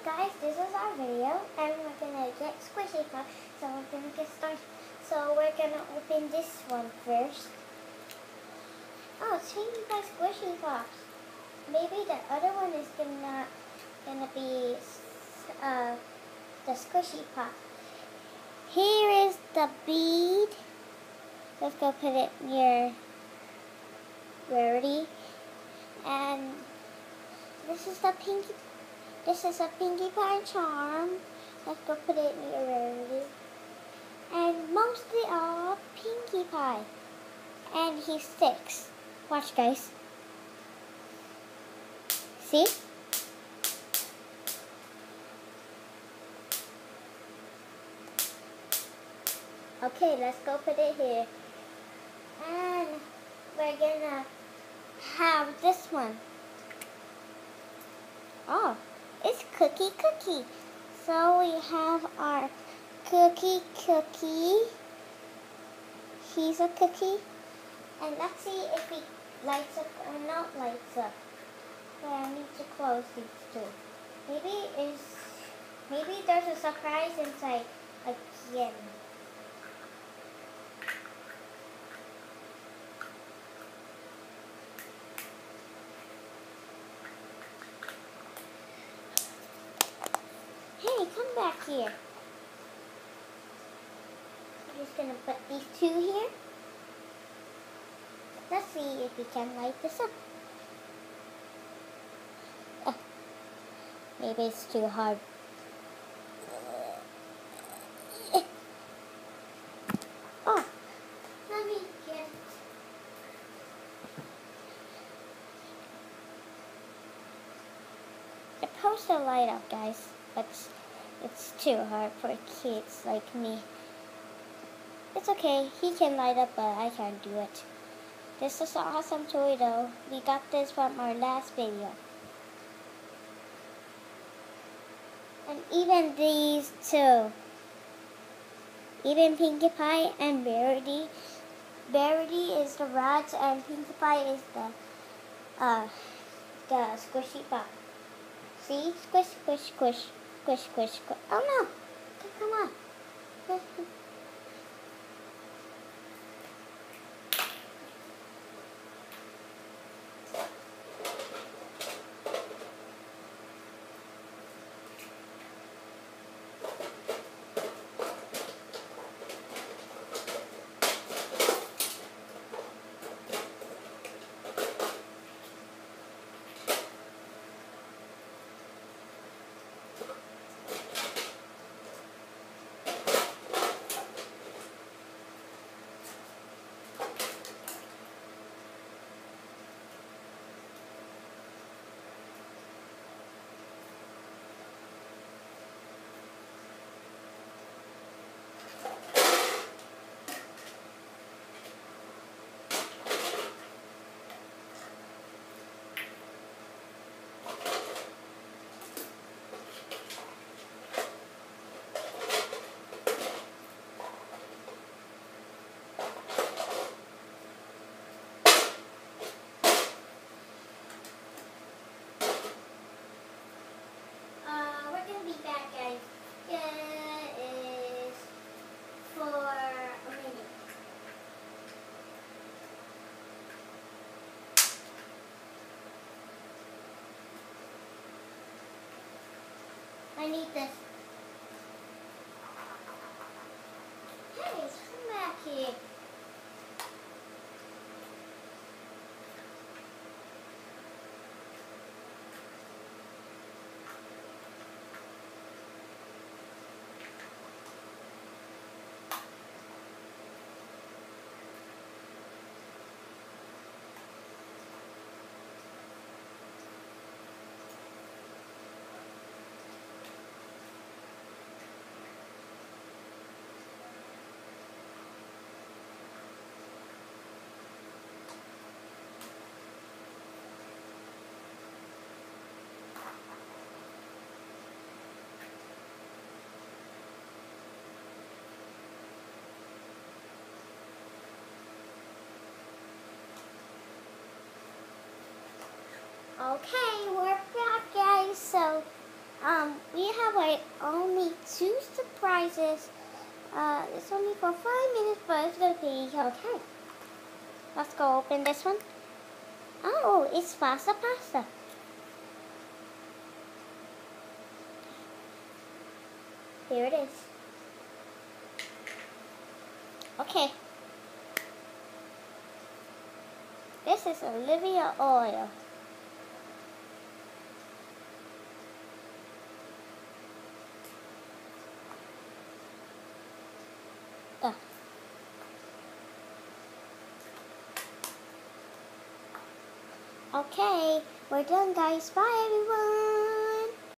Alright guys, this is our video and we're gonna get squishy pop, so we're gonna get started. So we're gonna open this one first. Oh, it's Pinkie Pie squishy pops. Maybe the other one is gonna be the squishy pop. Here is the bead. Let's go put it near Rarity. And this is a Pinkie Pie charm. Let's go put it near Rarity. And mostly all Pinkie Pie. And he sticks. Watch, guys. See? Okay, let's go put it here. And we're gonna have this one. Oh, it's Cookie. So we have our Cookie. He's a cookie. And let's see if he lights up or not lights up. But I need to close these two. Maybe there's a surprise inside again. Hey, come back here. I'm just gonna put these two here. Let's see if we can light this up. Maybe it's too hard. Oh, let me get it. It's supposed to light up, guys, but it's too hard for kids like me. It's okay, he can light up, but I can't do it. This is an awesome toy though. We got this from our last video. And even these two. Even Pinkie Pie and Rarity. Rarity is the Radz and Pinkie Pie is the squishy pop. See? Squish, squish, squish, squish, squish, squish. Oh no! Come on. Be back, guys. It is for a minute. I need this. Hey, come back here. Okay, we're back, guys. So We have like only 2 surprises. It's only for 5 minutes, but it's gonna be okay. Let's go open this one. Oh, it's pasta. Here it is. Okay. This is Olivia oil. Okay, we're done, guys. Bye, everyone.